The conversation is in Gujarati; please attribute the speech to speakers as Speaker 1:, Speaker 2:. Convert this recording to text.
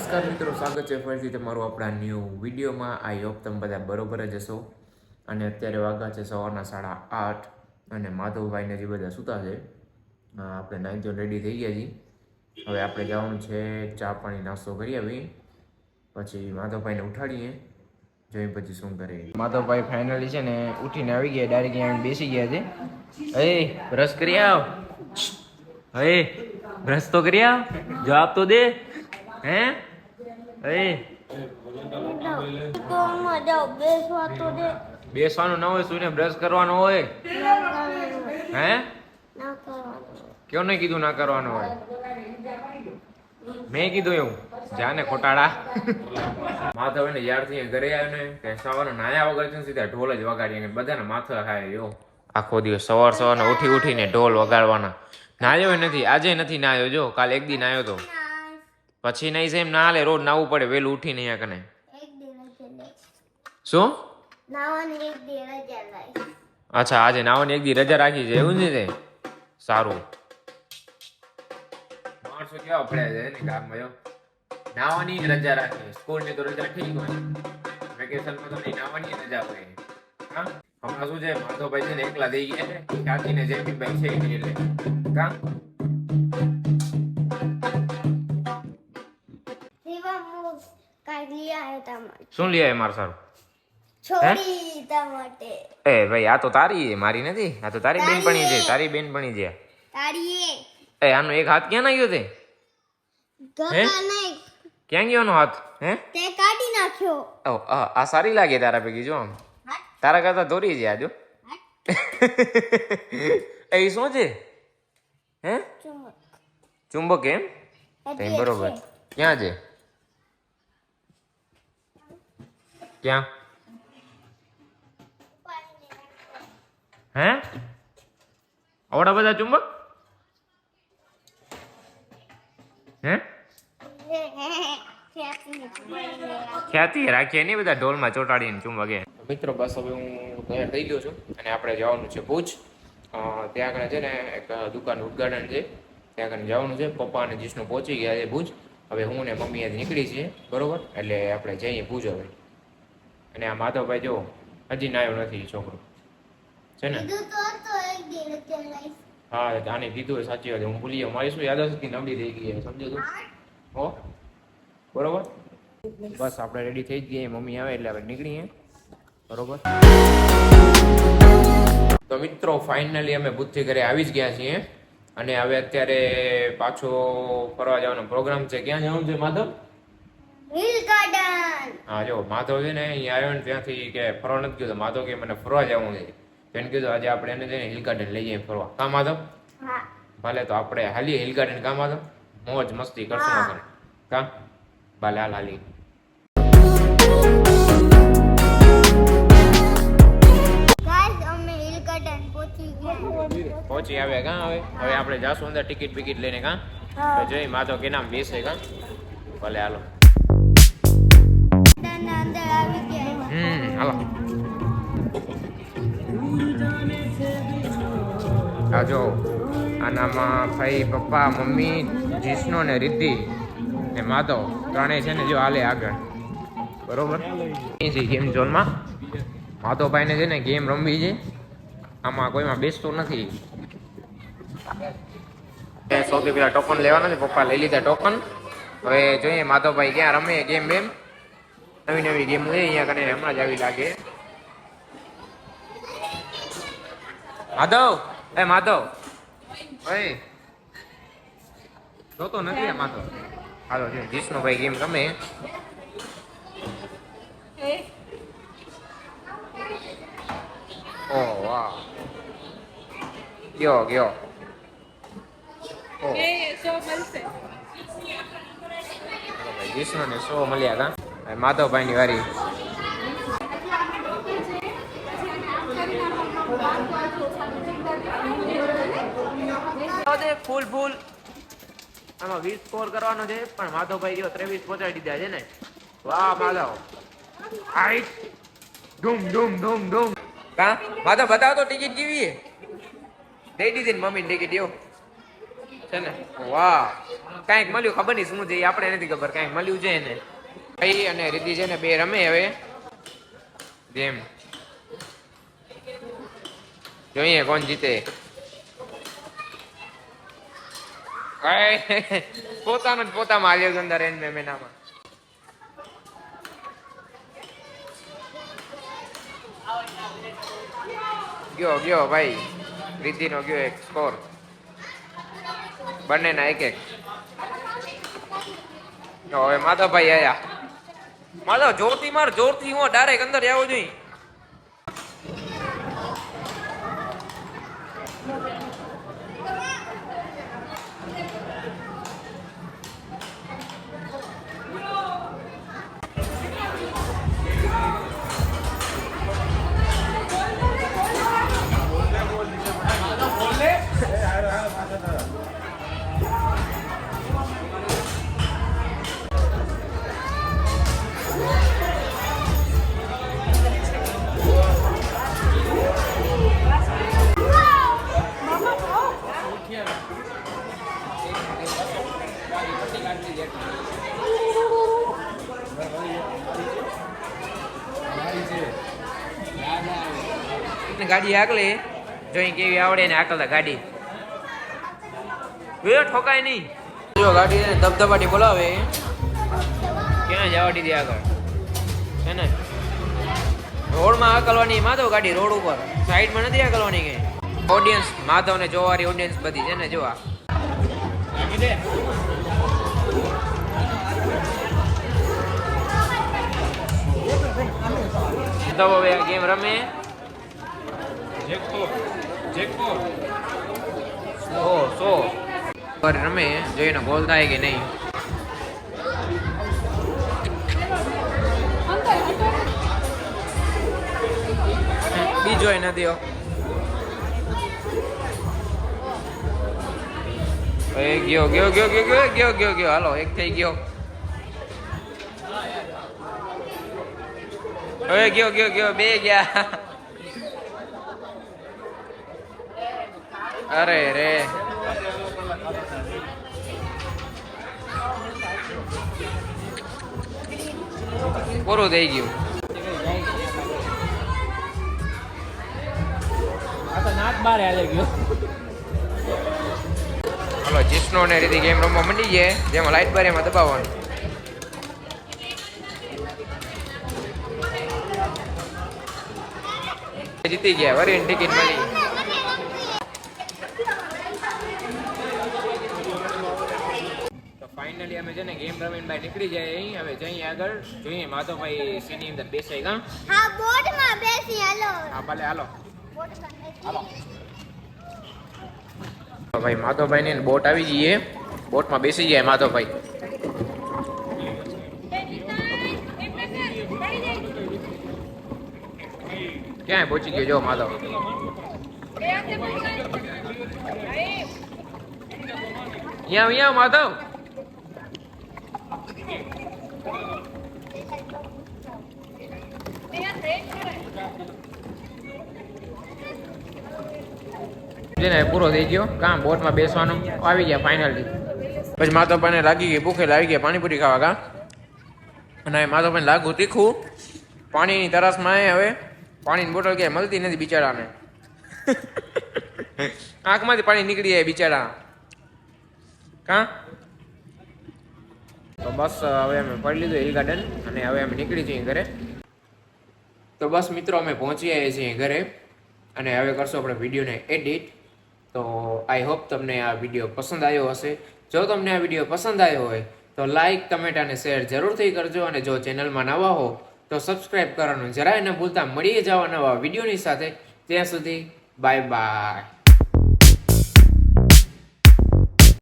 Speaker 1: નમસ્કાર મિત્રો, સ્વાગત છે ફરીથી તમારું આપણા ન્યૂ વિડીયોમાં. આઈ હોપ તમે બધા બરોબર જ હશો. અને અત્યારે વાગ્યા છે સવારના 8:30 અને માધવભાઈને જે બધા સૂતા છે. આપણે નાઈ તો રેડી થઈ ગયા છીએ. હવે આપણે જવાનું છે ચા પાણી નાસ્તો કરી આવી, પછી માધવભાઈને ઉઠાડીએ, જોઈ પછી શું કરે. માધવભાઈ ફાઇનલી છે ને ઉઠીને આવી ગયા, ડાયરેક્ટ અહીંયા બેસી ગયા છે. હે બ્રશ કરી આવ, હે બ્રશ તો કરી આવ, જવાબ તો દે. હે બેસવાનું ના હોય, સુઈને બ્રશ કરવાનો હોય. હે ક્યો નહીં કીધું ના કરવાનું હોય? મેં કીધું એવું? જાને ખોટાડા. માથા ને જ્યારથી ઘરે આવ્યો ને કે સવારના નાયા વગર છે સીધા ઢોલ જ વગાડીએ, બધાને માથા ખાય. યો આખો દિવસ સવારના ઉઠીને ઢોલ વગાડવાના. નાયો નથી, આજે નથી નાયો. જો કાલે એક દી નાયો તો, પછી નહીં છે એમ ના હાલે. રોજ નાવું પડે વહેલું ઉઠીને. અહીંયા કને શું અચ્છા, આજે નાવાની એક દી રજા રાખી છે એવું છે? સારું. માણસો કેવા પડ્યા છે ને ગામમાં. જો નાવાની રજા રાખી, સ્કૂલ ની તો રજા ઠીક હોય, વેકેશનમાં તો નહીં, નાવાની રજા હોય. હા હમણાં શું છે, માધવભાઈ છે ને એકલા થઈ ગયા છે, ખ્યાતિ ને જયમીનભાઈ છે એટલે કા શું લઈ આવ્યા મારા સારું? છોડી તમાટે. એ ભાઈ આ તો તારી, મારી નથી. આ તો તારી બેનપણી છે, તારી બેનપણી છે. તારી એ આનો એક હાથ ક્યાં નાખ્યો તે? હે ક્યાં ગયો નો હાથ? હે તે કાઢી નાખ્યો. ઓ આ સારી લાગે તારા ભેગી. જો આમ તારા કરતા દોરી છે આજો. એ શું છે? હે ચુંબક એમ? બરોબર. ક્યાં છે? ક્યાં? હે આવડા બધા ચુંબક? હે ખ્યાતિ રાખીએ નહીં બધા ઢોલમાં ચોટાડીને ચુંબક. મિત્રો બસ હવે હું તૈયાર થઈ ગયો છું અને આપણે જવાનું છે ભુજ. ત્યાં આગળ છે ને એક દુકાન ઉદ્ઘાટન છે, ત્યાં આગળ જવાનું છે. પપ્પા અને જીષ્ણુ પહોંચી ગયા છે ભુજ. હવે હું ને મમ્મી આજે નીકળી છીએ, બરોબર? એટલે આપણે જઈએ ભુજ હવે. અને આ માધવભાઈ જો હજી નાયો નથી છોકરો છે ને. હા આને કીધું સાચી વાત, હું ભૂલી ગયો. મારી શું યાદશક્તિ નબળી થઈ ગઈ, સમજો તું? હો બરોબર. બસ આપણે રેડી થઈ જ ગયા, મમ્મી આવે એટલે આપણે નીકળીએ, બરોબર? તો મિત્રો ફાઇનલી અમે ભૂતથી ઘરે આવી જ ગયા છીએ અને હવે અત્યારે પાછો ફરવા જવાનો પ્રોગ્રામ છે. ક્યાં જવાનું છે માધવ? Hill garden. હા જો માધવ છે ને અહીંયા આવ્યો ને ત્યાંથી કે ફરવા નથી ગયો, તો માધવ કે મને ફરવા જવું છે. તેને કીધું આજે આપણે એને જઈને હિલ ગાર્ડન લઈ જઈએ ફરવા. કા માધવ? હા ભલે તો આપણે હાલીએ હિલ ગાર્ડન. કા માધવ? મોજ મસ્તી કરશું આપણે. કા ભલે હાલ હાલી. પહોંચી આવ્યા. કાં હવે આપણે જાશું અંદર ટિકિટ બિકિટ લઈને. કાં તો જોઈ માધવ કે નામ બેસે. કાં ભલે હાલો. હાલો આ જો આનામાં ભાઈ, પપ્પા, મમ્મી, જીષ્ણુ ને રિદ્ધિ ને માધવ ત્રણેય છે ને જો હાલે આગળ, બરોબર? ગેમ ઝોનમાં માધવભાઈને છે ને ગેમ રમવી છે. આમાં કોઈમાં બેસતું નથી. સૌથી પહેલા ટોકન લેવાના છે. પપ્પા લઈ લીધા ટોકન. હવે જોઈએ માધવભાઈ ક્યાં રમે ગેમ. બેમ નવી નવી ગેમ છે અહીંયા કને, હમણાં જ આવી લાગે. માધવ, એ માધવ, ઓય જોતો નથી આ માધવ. હાલો જો જીષ્ણુભાઈ ગેમ રમે. ઓ વાહ, ગયો ગયો. જીષ્ણુ ને 100 મળ્યા. કા માધવભાઈ ની વારી. ફૂલ ફૂલ આમાં 20 સ્કોર કરવાનો છે, પણ માધવભાઈ જો 23 પહોંચાડી દીધા છે ને. વાહ માધવ. હાઈટ ધૂમ ધૂમ ધૂમ ધૂમ. કા માધવ બતાવો તો ટિકિટ કેવી છે? દઈ દીધી ને મમ્મી ટિકિટ. એવું છે ને વાહ કાંઈક મળ્યું ખબર નહીં શું છે એ આપણે નથી ખબર કાંઈક મળ્યું છે એને ભાઈ અને રીતિ છે ને બે રમે હવે ગેમ જોઈએ કોણ જીતે પોતાનું જ પોતામાં આવ્યો અંદર એન મેનામાં ગયો ભાઈ રીતિનો ગયો એક સ્કોર બંનેના એક તો હવે માધવભાઈ આયા માધવ જોરથી માર જોરથી હું ડાયરેક્ટ અંદર આવો જોઈએ ગાડી આગલે જોઈ કેવી આવડે ને આકલતા ગાડી ઠોકાય નહીં જો ગાડી ધબધબાટી બોલાવે ક્યાં જવા દીધી આગળ છે ને રોડમાં આકલવાની માધવ ગાડી રોડ ઉપર સાઈડમાં નથી આકલવાની કઈ ઓડિયન્સ માધવ ને જોવારી ઓડિયન્સ બધી છે ને જોવા હવે ગેમ રમે રમે જોઈને ગોલ થાય કે નહીં બીજો નથી ગયો હાલો એક થઈ ગયો હવે ગયો બે ગયા અરે રે પૂરું થઈ ગયું હલો જીસ્નો ને રીતિ ગેમ રમવા મંડી છે જેમાં લાઈટ બાર એમાં દબાવવાનું જીતી ગયા વરી ટિકિટ મળી ફાઇનલી અમે છે ને ગેમ રમીને બાય નીકળી જાય અહીં હવે જઈએ આગળ જોઈએ માધવભાઈ શેની અંદર બેસાય કા
Speaker 2: હા બોટમાં બેસી હાલો
Speaker 1: હા ભલે હાલો હાલો ભાઈ માધવભાઈ ની બોટ આવી જઈએ બોટમાં બેસી જાય માધવભાઈ ક્યાં પહોંચી ગયો જો માધવ અહીંયા માધવ પૂરો થઈ ગયો કામ બોટમાં બેસવાનું આવી ગયા ફાઇનલી પછી માધવભાઈને લાગી ગઈ ભૂખે લાવી ગયા પાણીપુરી ખાવા કા અને માધવભાઈને લાગુ તીખું પાણીની તરસમાં હવે પાણીની બોટલ ક્યાંય મળતી નથી બિચારાને આંખમાંથી પાણી નીકળી જાય બિચારા કા તો બસ હવે અમે પડી લીધું હિલ ગાર્ડન અને હવે અમે નીકળી જઈએ ઘરે તો બસ મિત્રો અમે પહોંચી આવ્યા છીએ ઘરે અને હવે કરશું આપણે વિડીયોને એડિટ તો આઈ હોપ તમને આ વિડીયો પસંદ આવ્યો હશે જો તમને આ વિડીયો પસંદ આવ્યો હોય તો લાઈક કમેન્ટ અને શેર જરૂરથી કરજો અને જો ચેનલમાં નવા હો તો સબસ્ક્રાઈબ કરવાનું જરાય ન ભૂલતા મળીએ જવા નવા વિડીયોની સાથે ત્યાં સુધી બાય બાય